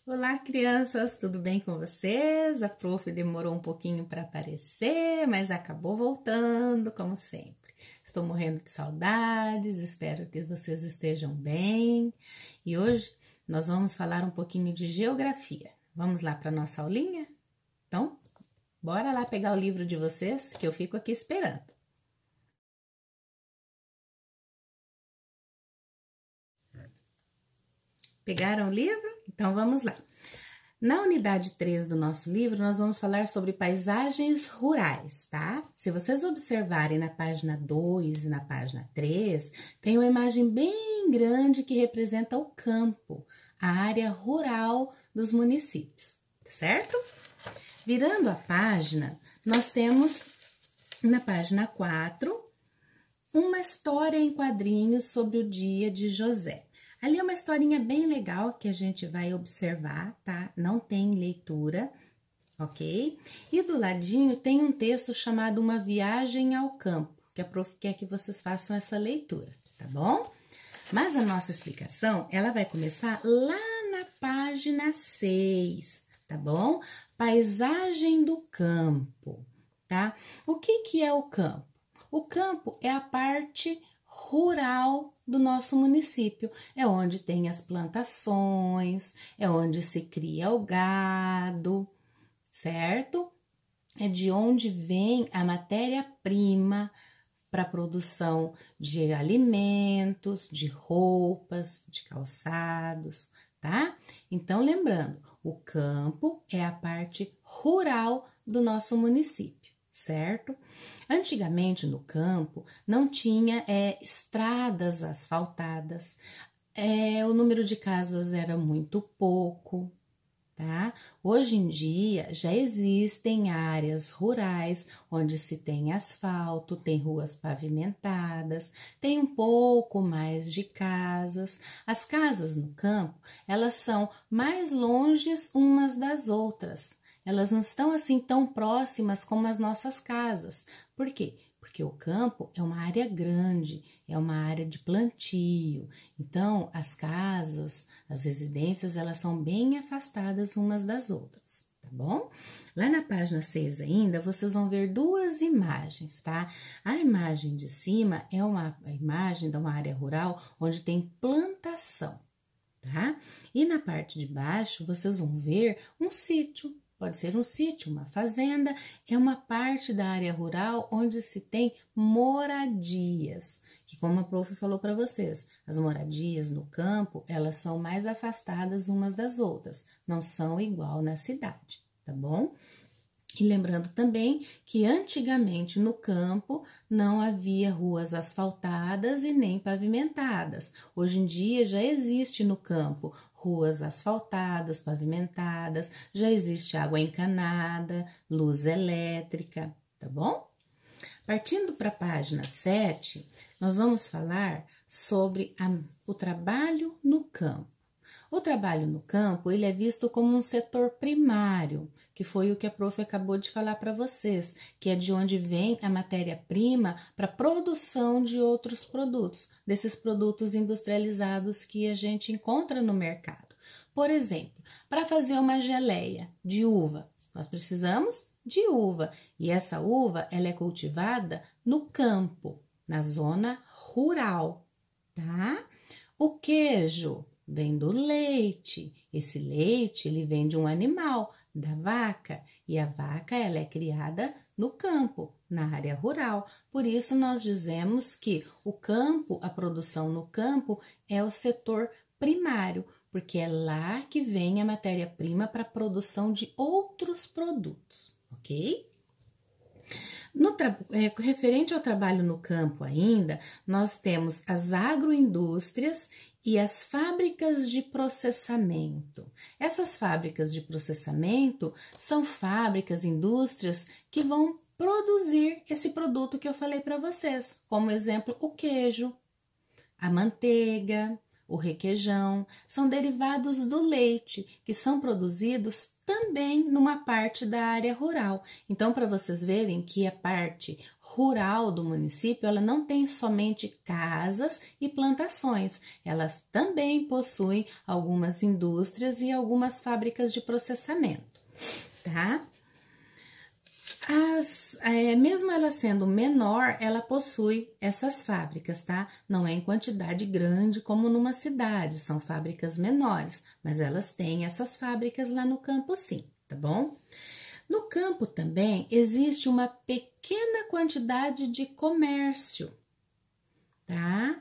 Olá, crianças, tudo bem com vocês? A prof demorou um pouquinho para aparecer, mas acabou voltando, como sempre. Estou morrendo de saudades, espero que vocês estejam bem. E hoje nós vamos falar um pouquinho de geografia. Vamos lá para nossa aulinha? Então, bora lá pegar o livro de vocês, que eu fico aqui esperando. Pegaram o livro? Então vamos lá. Na unidade 3 do nosso livro, nós vamos falar sobre paisagens rurais, tá? Se vocês observarem na página 2 e na página 3, tem uma imagem bem grande que representa o campo, a área rural dos municípios, tá certo? Virando a página, nós temos na página 4 uma história em quadrinhos sobre o dia de José. Ali é uma historinha bem legal que a gente vai observar, tá? Não tem leitura, ok? E do ladinho tem um texto chamado Uma Viagem ao Campo, que a prof quer que vocês façam essa leitura, tá bom? Mas a nossa explicação, ela vai começar lá na página 6, tá bom? Paisagem do campo, tá? O que é o campo? O campo é a parte rural do nosso município, é onde tem as plantações, é onde se cria o gado, certo? É de onde vem a matéria-prima para a produção de alimentos, de roupas, de calçados, tá? Então, lembrando, o campo é a parte rural do nosso município, certo? Antigamente no campo não tinha estradas asfaltadas, o número de casas era muito pouco, tá? Hoje em dia já existem áreas rurais onde se tem asfalto, tem ruas pavimentadas, tem um pouco mais de casas. As casas no campo, elas são mais longes umas das outras. Elas não estão assim tão próximas como as nossas casas. Por quê? Porque o campo é uma área grande, é uma área de plantio. Então, as casas, as residências, elas são bem afastadas umas das outras, tá bom? Lá na página 6 ainda, vocês vão ver duas imagens, tá? A imagem de cima é uma imagem de uma área rural onde tem plantação, tá? E na parte de baixo, vocês vão ver um sítio. Pode ser um sítio, uma fazenda, é uma parte da área rural onde se tem moradias, que como a prof falou para vocês, as moradias no campo, elas são mais afastadas umas das outras, não são igual na cidade, tá bom? E lembrando também que antigamente no campo não havia ruas asfaltadas e nem pavimentadas. Hoje em dia já existe no campo ruas asfaltadas, pavimentadas, já existe água encanada, luz elétrica, tá bom? Partindo para a página 7, nós vamos falar sobre o trabalho no campo. O trabalho no campo, ele é visto como um setor primário, que foi o que a prof acabou de falar para vocês, que é de onde vem a matéria-prima para a produção de outros produtos, desses produtos industrializados que a gente encontra no mercado. Por exemplo, para fazer uma geleia de uva, nós precisamos de uva, e essa uva ela é cultivada no campo, na zona rural, tá? O queijo vem do leite. Esse leite, ele vem de um animal, da vaca, e a vaca ela é criada no campo, na área rural. Por isso nós dizemos que o campo, a produção no campo é o setor primário, porque é lá que vem a matéria-prima para a produção de outros produtos, ok? Referente ao trabalho no campo ainda, nós temos as agroindústrias e as fábricas de processamento. Essas fábricas de processamento são fábricas, indústrias que vão produzir esse produto que eu falei para vocês, como exemplo, o queijo, a manteiga, o requeijão, são derivados do leite, que são produzidos também numa parte da área rural. Então, para vocês verem que a parte rural do município, ela não tem somente casas e plantações, elas também possuem algumas indústrias e algumas fábricas de processamento, tá? Mesmo ela sendo menor, ela possui essas fábricas, tá? Não é em quantidade grande como numa cidade, são fábricas menores, mas elas têm essas fábricas lá no campo sim, tá bom? No campo também existe uma pequena quantidade de comércio, tá?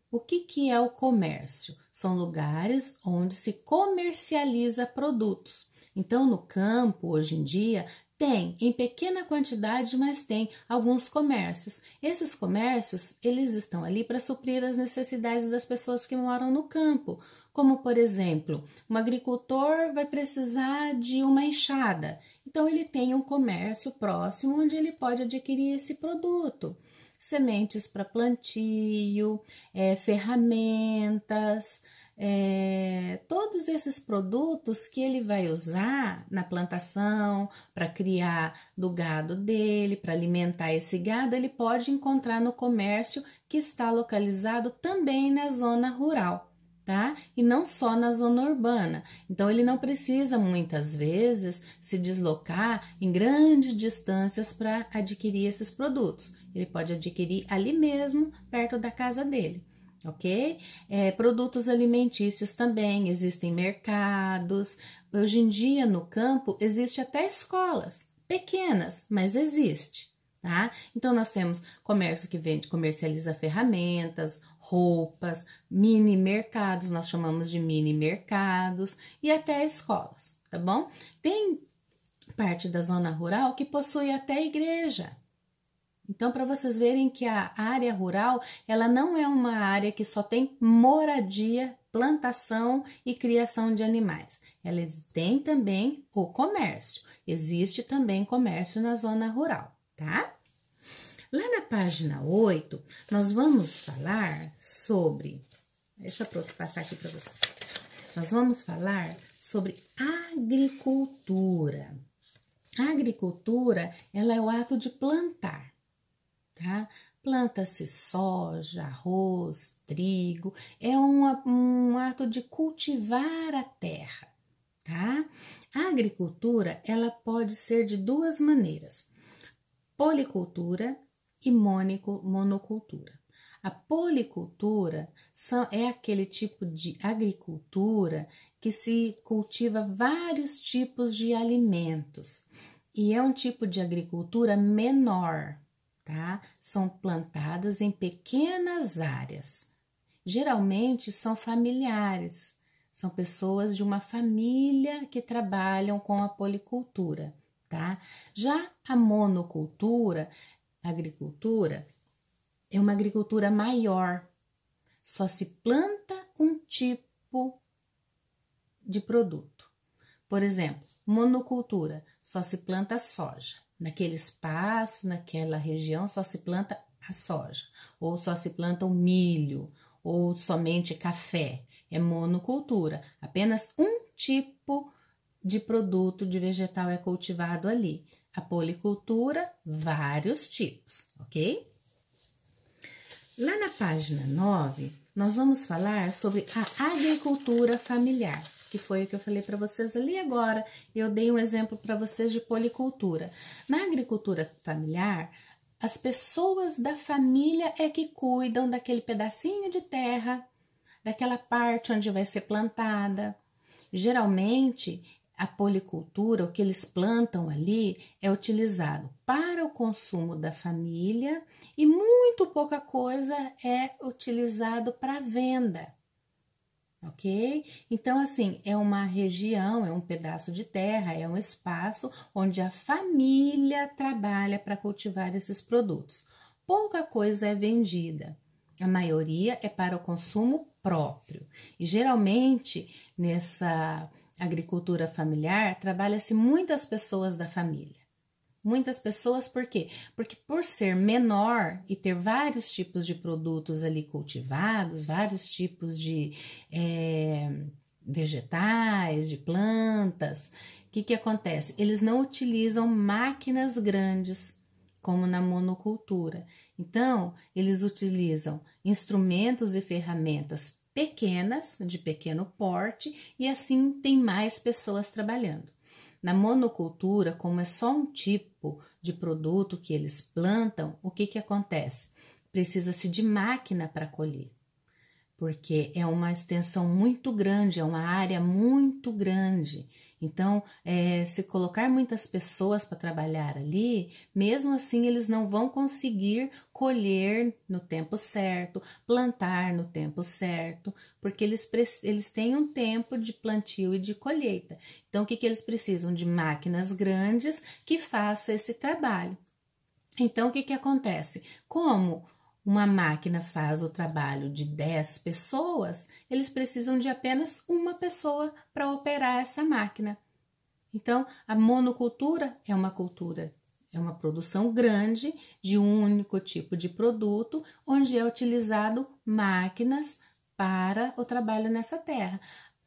O que é o comércio? São lugares onde se comercializa produtos. Então, no campo, hoje em dia, tem em pequena quantidade, mas tem alguns comércios. Esses comércios, eles estão ali para suprir as necessidades das pessoas que moram no campo. Como, por exemplo, um agricultor vai precisar de uma enxada. Então, ele tem um comércio próximo onde ele pode adquirir esse produto. Sementes para plantio, ferramentas, todos esses produtos que ele vai usar na plantação, para criar do gado dele, para alimentar esse gado, ele pode encontrar no comércio que está localizado também na zona rural. Tá? E não só na zona urbana. Então, ele não precisa muitas vezes se deslocar em grandes distâncias para adquirir esses produtos. Ele pode adquirir ali mesmo, perto da casa dele, ok? Produtos alimentícios também, existem mercados. Hoje em dia, no campo, existe até escolas pequenas, mas existe. Tá? Então, nós temos comércio que comercializa ferramentas, roupas, mini mercados, nós chamamos de mini mercados e até escolas, tá bom? Tem parte da zona rural que possui até igreja. Então, para vocês verem que a área rural, ela não é uma área que só tem moradia, plantação e criação de animais. Ela tem também o comércio. Existe também comércio na zona rural, tá? Lá na página 8, nós vamos falar sobre... Deixa eu passar aqui para vocês. Nós vamos falar sobre agricultura. A agricultura, ela é o ato de plantar, tá? Planta-se soja, arroz, trigo. É um ato de cultivar a terra, tá? A agricultura, ela pode ser de duas maneiras. Policultura e monocultura. A policultura é aquele tipo de agricultura que se cultiva vários tipos de alimentos e é um tipo de agricultura menor, tá? São plantadas em pequenas áreas. Geralmente são familiares, são pessoas de uma família que trabalham com a policultura, tá? Já a monocultura, a agricultura, é uma agricultura maior, só se planta um tipo de produto. Por exemplo, monocultura, só se planta soja. Naquele espaço, naquela região, só se planta a soja, ou só se planta o milho, ou somente café. É monocultura, apenas um tipo de produto de vegetal é cultivado ali. A policultura, vários tipos, ok? Lá na página 9, nós vamos falar sobre a agricultura familiar, que foi o que eu falei para vocês ali agora. Eu dei um exemplo para vocês de policultura. Na agricultura familiar, as pessoas da família é que cuidam daquele pedacinho de terra, daquela parte onde vai ser plantada. Geralmente, a policultura, o que eles plantam ali, é utilizado para o consumo da família e muito pouca coisa é utilizado para venda, ok? Então, assim, é uma região, é um pedaço de terra, é um espaço onde a família trabalha para cultivar esses produtos. Pouca coisa é vendida, a maioria é para o consumo próprio. E geralmente, nessa agricultura familiar, trabalha-se muitas pessoas da família. Muitas pessoas, por quê? Porque por ser menor e ter vários tipos de produtos ali cultivados, vários tipos de vegetais, de plantas, o que acontece? Eles não utilizam máquinas grandes, como na monocultura. Então, eles utilizam instrumentos e ferramentas pequenas, de pequeno porte, e assim tem mais pessoas trabalhando. Na monocultura, como é só um tipo de produto que eles plantam, o que acontece? Precisa-se de máquina para colher, porque é uma extensão muito grande, é uma área muito grande. Então, se colocar muitas pessoas para trabalhar ali, mesmo assim eles não vão conseguir colher no tempo certo, plantar no tempo certo, porque eles têm um tempo de plantio e de colheita. Então, o que eles precisam? De máquinas grandes que façam esse trabalho. Então, o que acontece? Como uma máquina faz o trabalho de 10 pessoas, eles precisam de apenas uma pessoa para operar essa máquina. Então, a monocultura é uma cultura, é uma produção grande de um único tipo de produto, onde é utilizado máquinas para o trabalho nessa terra.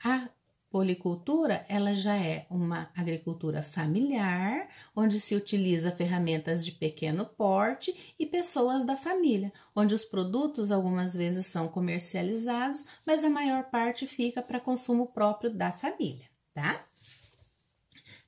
A policultura, ela já é uma agricultura familiar, onde se utiliza ferramentas de pequeno porte e pessoas da família, onde os produtos algumas vezes são comercializados, mas a maior parte fica para consumo próprio da família, tá?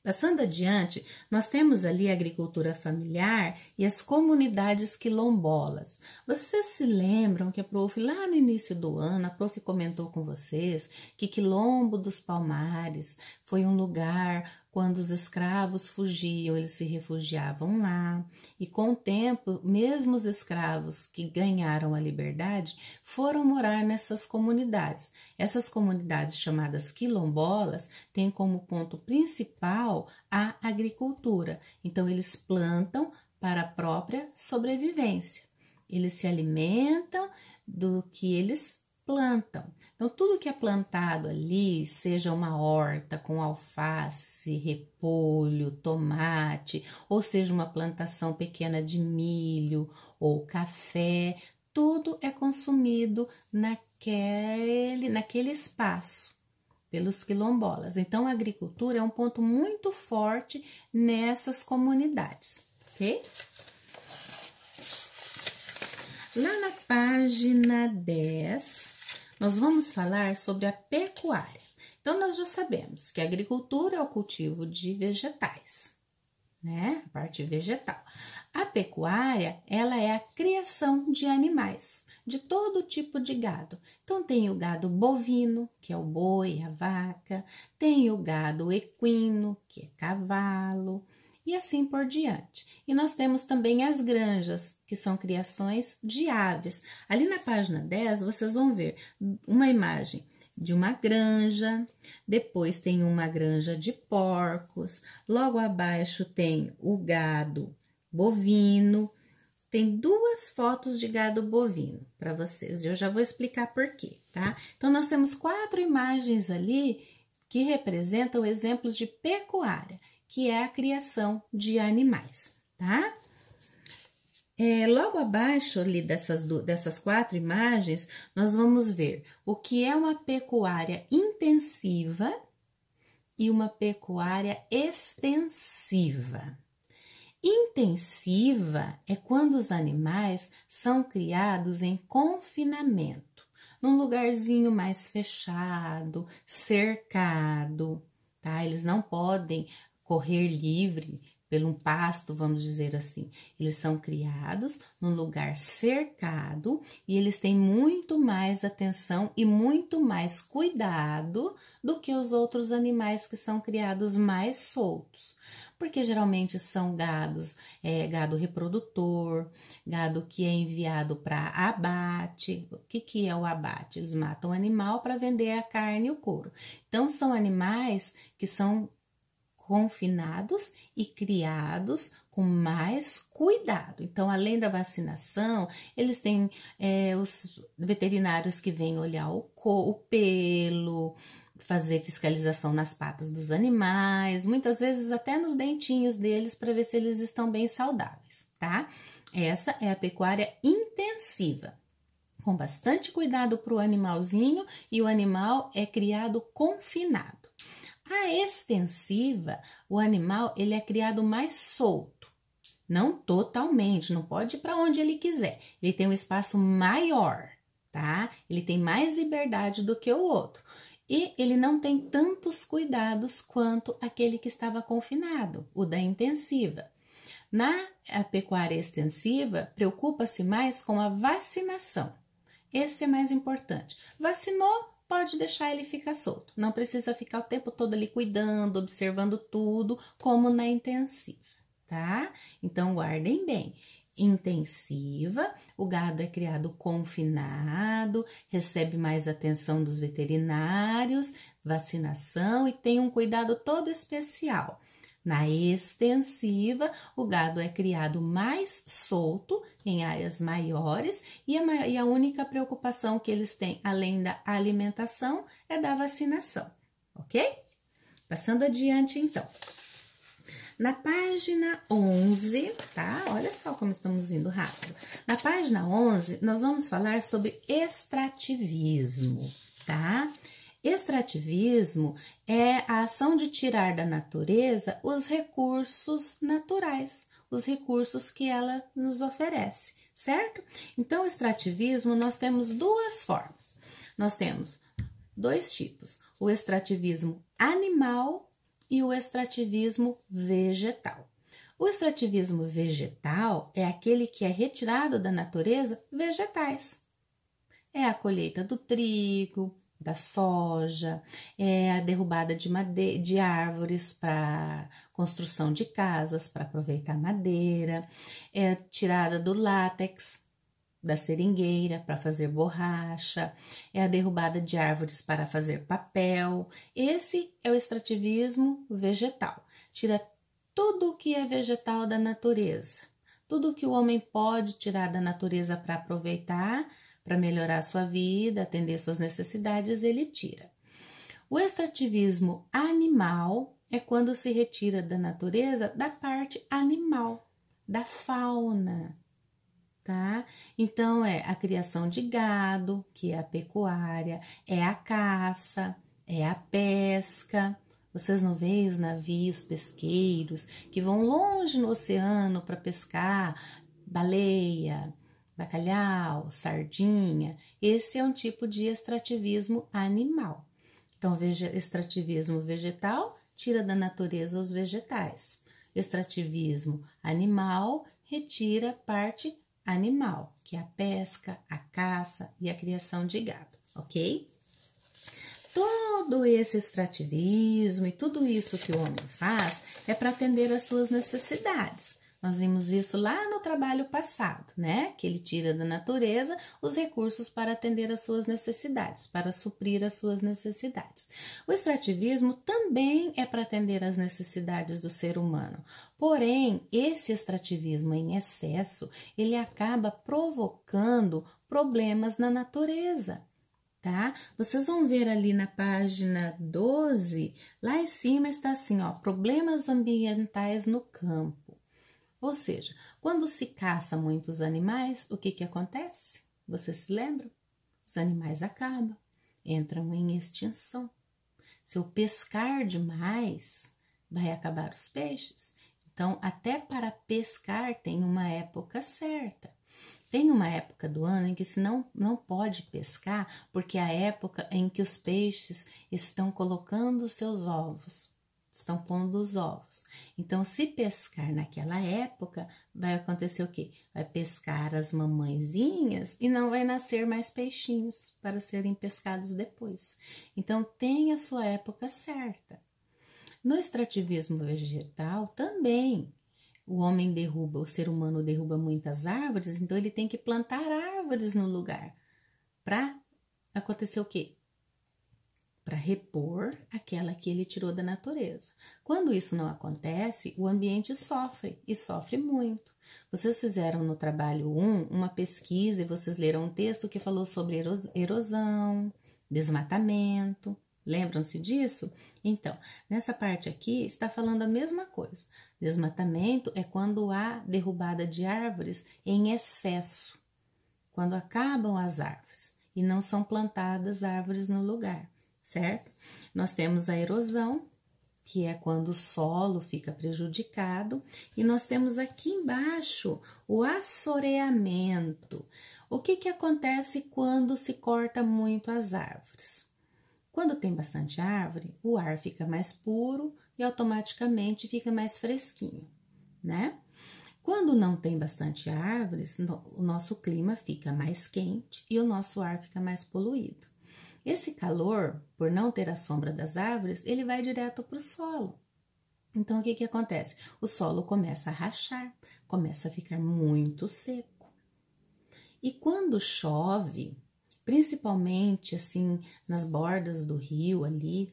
Passando adiante, nós temos ali a agricultura familiar e as comunidades quilombolas. Vocês se lembram que a prof, lá no início do ano, a prof comentou com vocês que Quilombo dos Palmares foi um lugar quando os escravos fugiam, eles se refugiavam lá. E com o tempo, mesmo os escravos que ganharam a liberdade foram morar nessas comunidades. Essas comunidades chamadas quilombolas têm como ponto principal a agricultura. Então, eles plantam para a própria sobrevivência. Eles se alimentam do que eles plantam. Então, tudo que é plantado ali, seja uma horta com alface, repolho, tomate, ou seja uma plantação pequena de milho ou café, tudo é consumido naquele espaço pelos quilombolas. Então, a agricultura é um ponto muito forte nessas comunidades, ok? Lá na página 10, nós vamos falar sobre a pecuária. Então, nós já sabemos que a agricultura é o cultivo de vegetais, né? A parte vegetal. A pecuária, ela é a criação de animais, de todo tipo de gado. Então, tem o gado bovino, que é o boi, a vaca, tem o gado equino, que é cavalo, e assim por diante. E nós temos também as granjas, que são criações de aves. Ali na página 10, vocês vão ver uma imagem de uma granja, depois tem uma granja de porcos, logo abaixo tem o gado bovino, tem duas fotos de gado bovino para vocês, eu já vou explicar por quê, tá? Então, nós temos 4 imagens ali que representam exemplos de pecuária, que é a criação de animais, tá? Logo abaixo ali dessas 4 imagens, nós vamos ver o que é uma pecuária intensiva e uma pecuária extensiva. Intensiva é quando os animais são criados em confinamento, num lugarzinho mais fechado, cercado, tá? Eles não podem correr livre pelo um pasto, vamos dizer assim. Eles são criados num lugar cercado e eles têm muito mais atenção e muito mais cuidado do que os outros animais que são criados mais soltos. Porque geralmente são gado reprodutor, gado que é enviado para abate. O que é o abate? Eles matam o animal para vender a carne e o couro. Então, são animais que são confinados e criados com mais cuidado. Então, além da vacinação, eles têm os veterinários que vêm olhar o pelo, fazer fiscalização nas patas dos animais, muitas vezes até nos dentinhos deles para ver se eles estão bem saudáveis, tá? Essa é a pecuária intensiva, com bastante cuidado para o animalzinho e o animal é criado confinado. A extensiva, o animal ele é criado mais solto, Não totalmente, não pode ir para onde ele quiser. Ele tem um espaço maior, tá? Ele tem mais liberdade do que o outro. E ele não tem tantos cuidados quanto aquele que estava confinado, o da intensiva. Na pecuária extensiva, preocupa-se mais com a vacinação. Esse é mais importante. Vacinou, pode deixar ele ficar solto. Não precisa ficar o tempo todo ali cuidando, observando tudo, como na intensiva, tá? Então, guardem bem. Intensiva, o gado é criado confinado, recebe mais atenção dos veterinários, vacinação e tem um cuidado todo especial. Na extensiva, o gado é criado mais solto, em áreas maiores, e a única preocupação que eles têm, além da alimentação, é da vacinação, ok? Passando adiante, então. Na página 11, tá? Olha só como estamos indo rápido. Na página 11, nós vamos falar sobre extrativismo, tá? Extrativismo é a ação de tirar da natureza os recursos naturais, os recursos que ela nos oferece, certo? Então, o extrativismo, nós temos duas formas. Nós temos dois tipos, o extrativismo animal e o extrativismo vegetal. O extrativismo vegetal é aquele que é retirado da natureza vegetais. É a colheita do trigo, da soja, é a derrubada de árvores para construção de casas, para aproveitar madeira, é a tirada do látex, da seringueira para fazer borracha, é a derrubada de árvores para fazer papel. Esse é o extrativismo vegetal. Tira tudo o que é vegetal da natureza, tudo que o homem pode tirar da natureza para aproveitar, para melhorar a sua vida, atender suas necessidades, ele tira. O extrativismo animal é quando se retira da natureza da parte animal, da fauna, tá? Então, é a criação de gado, que é a pecuária, é a caça, é a pesca. Vocês não veem os navios pesqueiros que vão longe no oceano para pescar baleia, bacalhau, sardinha? Esse é um tipo de extrativismo animal. Então, extrativismo vegetal tira da natureza os vegetais. Extrativismo animal retira parte animal, que é a pesca, a caça e a criação de gado, ok? Todo esse extrativismo e tudo isso que o homem faz é para atender às suas necessidades. Nós vimos isso lá no trabalho passado, né? Que ele tira da natureza os recursos para atender às suas necessidades, para suprir as suas necessidades. O extrativismo também é para atender às necessidades do ser humano. Porém, esse extrativismo em excesso, ele acaba provocando problemas na natureza. Tá? Vocês vão ver ali na página 12, lá em cima está assim, ó, problemas ambientais no campo. Ou seja, quando se caça muitos animais, o que acontece? Vocês se lembram? Os animais acabam, entram em extinção. Se eu pescar demais, vai acabar os peixes. Então, até para pescar tem uma época certa. Tem uma época do ano em que se não pode pescar, porque é a época em que os peixes estão colocando os seus ovos, estão pondo os ovos. Então, se pescar naquela época, vai acontecer o quê? Vai pescar as mamãezinhas e não vai nascer mais peixinhos para serem pescados depois. Então, tem a sua época certa. No extrativismo vegetal também. O homem derruba, o ser humano derruba muitas árvores, então ele tem que plantar árvores no lugar para acontecer o quê? Para repor aquela que ele tirou da natureza. Quando isso não acontece, o ambiente sofre e sofre muito. Vocês fizeram no trabalho 1 uma pesquisa e vocês leram um texto que falou sobre erosão, desmatamento. Lembram-se disso? Então, nessa parte aqui está falando a mesma coisa. Desmatamento é quando há derrubada de árvores em excesso, quando acabam as árvores e não são plantadas árvores no lugar, certo? Nós temos a erosão, que é quando o solo fica prejudicado, e nós temos aqui embaixo o assoreamento. O que acontece quando se corta muito as árvores? Quando tem bastante árvore, o ar fica mais puro e automaticamente fica mais fresquinho, né? Quando não tem bastante árvores, o nosso clima fica mais quente e o nosso ar fica mais poluído. Esse calor, por não ter a sombra das árvores, ele vai direto para o solo. Então, o que acontece? O solo começa a rachar, começa a ficar muito seco. E quando chove, principalmente assim nas bordas do rio ali,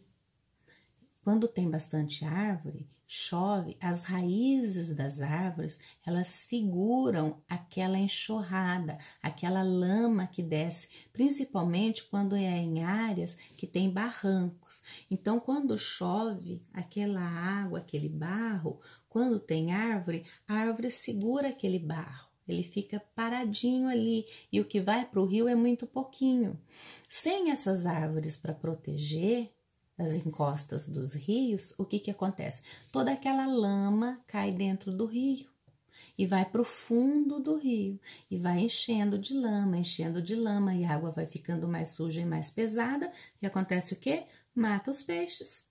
quando tem bastante árvore, chove, as raízes das árvores, elas seguram aquela enxurrada, aquela lama que desce, principalmente quando é em áreas que tem barrancos. Então, quando chove, aquela água, aquele barro, quando tem árvore, a árvore segura aquele barro. Ele fica paradinho ali e o que vai para o rio é muito pouquinho. Sem essas árvores para proteger as encostas dos rios, o que acontece? Toda aquela lama cai dentro do rio e vai para o fundo do rio e vai enchendo de lama e a água vai ficando mais suja e mais pesada e acontece o quê? Mata os peixes.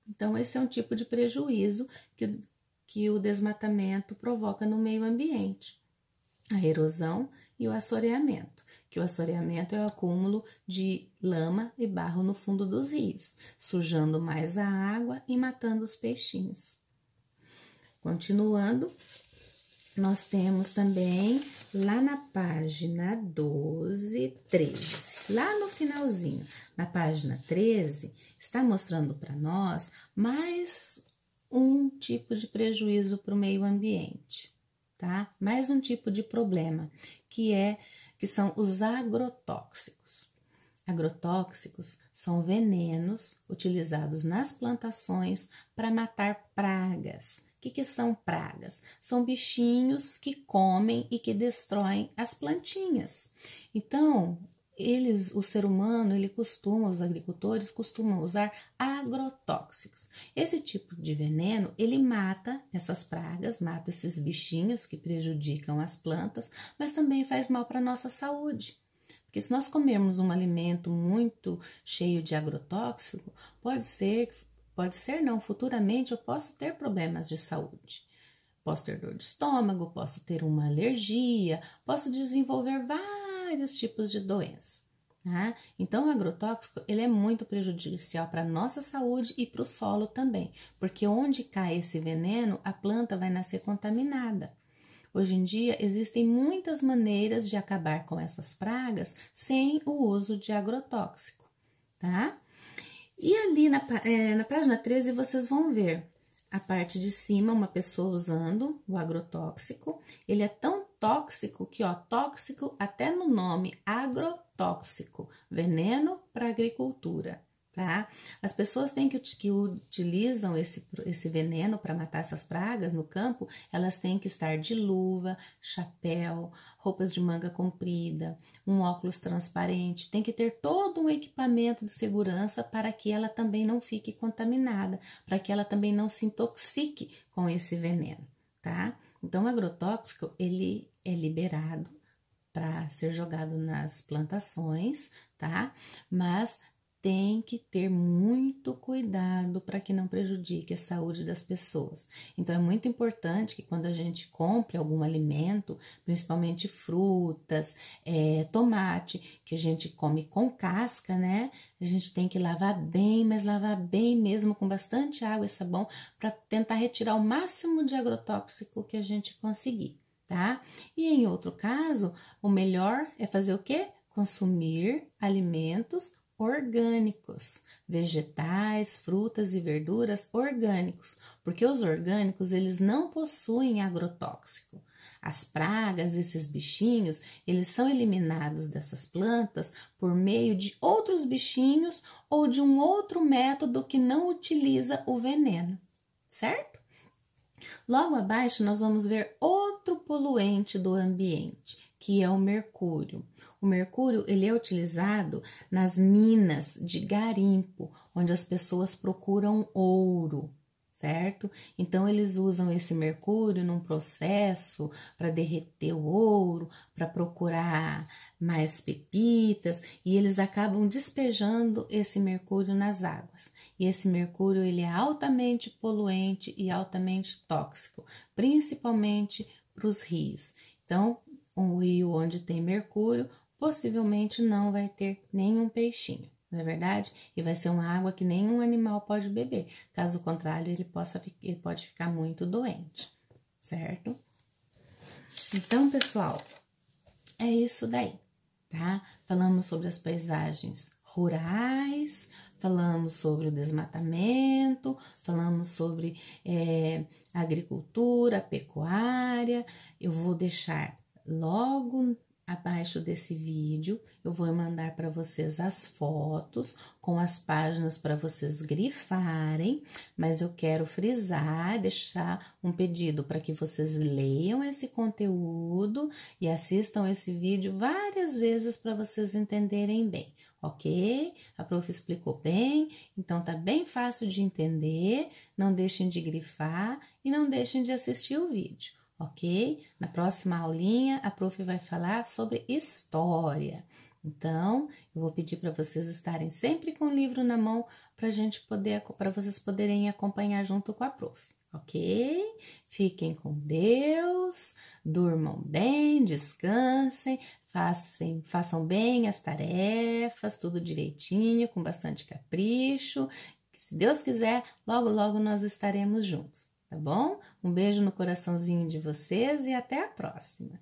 Então, esse é um tipo de prejuízo que o desmatamento provoca no meio ambiente. A erosão e o assoreamento, que o assoreamento é o acúmulo de lama e barro no fundo dos rios, sujando mais a água e matando os peixinhos. Continuando, nós temos também lá na página 12, 13, lá no finalzinho, na página 13, está mostrando para nós mais um tipo de prejuízo para o meio ambiente. Tá? Mais um tipo de problema, que são os agrotóxicos. Agrotóxicos são venenos utilizados nas plantações para matar pragas. O que são pragas? São bichinhos que comem e que destroem as plantinhas. Então, o ser humano, os agricultores costumam usar agrotóxicos. Esse tipo de veneno, ele mata essas pragas, mata esses bichinhos que prejudicam as plantas, mas também faz mal para a nossa saúde. Porque se nós comermos um alimento muito cheio de agrotóxico, futuramente eu posso ter problemas de saúde. Posso ter dor de estômago, posso ter uma alergia, posso desenvolver vários tipos de doença. Tá? Então, o agrotóxico ele é muito prejudicial para a nossa saúde e para o solo também, porque onde cai esse veneno, a planta vai nascer contaminada. Hoje em dia, existem muitas maneiras de acabar com essas pragas sem o uso de agrotóxico. Tá? E ali na página 13, vocês vão ver a parte de cima, uma pessoa usando o agrotóxico. Ele é tão tóxico que, tóxico até no nome, agrotóxico, veneno para agricultura, tá? As pessoas que utilizam esse veneno para matar essas pragas no campo, elas têm que estar de luva, chapéu, roupas de manga comprida, um óculos transparente, tem que ter todo um equipamento de segurança para que ela também não fique contaminada, para que ela também não se intoxique com esse veneno, tá? Então, o agrotóxico, ele é liberado para ser jogado nas plantações, tá? Mas tem que ter muito cuidado para que não prejudique a saúde das pessoas. Então, é muito importante que quando a gente compre algum alimento, principalmente frutas, tomate, que a gente come com casca, né? A gente tem que lavar bem, mas lavar bem mesmo, com bastante água e sabão, para tentar retirar o máximo de agrotóxico que a gente conseguir, tá? E em outro caso, o melhor é fazer o quê? Consumir alimentos orgânicos, vegetais, frutas e verduras orgânicos, porque os orgânicos eles não possuem agrotóxico. As pragas, esses bichinhos, eles são eliminados dessas plantas por meio de outros bichinhos ou de um outro método que não utiliza o veneno, certo? Logo abaixo nós vamos ver outro poluente do ambiente, que é o mercúrio. O mercúrio ele é utilizado nas minas de garimpo, onde as pessoas procuram ouro, certo? Então, eles usam esse mercúrio num processo para derreter o ouro, para procurar mais pepitas, e eles acabam despejando esse mercúrio nas águas. E esse mercúrio, ele é altamente poluente e altamente tóxico, principalmente para os rios. Então, um rio onde tem mercúrio, possivelmente não vai ter nenhum peixinho. Não é verdade? E vai ser uma água que nenhum animal pode beber. Caso contrário, ele pode ficar muito doente, certo? Então, pessoal, é isso daí, tá? Falamos sobre as paisagens rurais, falamos sobre o desmatamento, falamos sobre agricultura, pecuária. Eu vou deixar logo abaixo desse vídeo, eu vou mandar para vocês as fotos com as páginas para vocês grifarem, mas eu quero frisar, deixar um pedido para que vocês leiam esse conteúdo e assistam esse vídeo várias vezes para vocês entenderem bem, ok? A prof explicou bem, então tá bem fácil de entender, não deixem de grifar e não deixem de assistir o vídeo. Ok? Na próxima aulinha, a prof vai falar sobre história. Então, eu vou pedir para vocês estarem sempre com o livro na mão para vocês poderem acompanhar junto com a prof. Ok? Fiquem com Deus, durmam bem, descansem, façam bem as tarefas, tudo direitinho, com bastante capricho. Se Deus quiser, logo, logo nós estaremos juntos. Tá bom? Um beijo no coraçãozinho de vocês e até a próxima!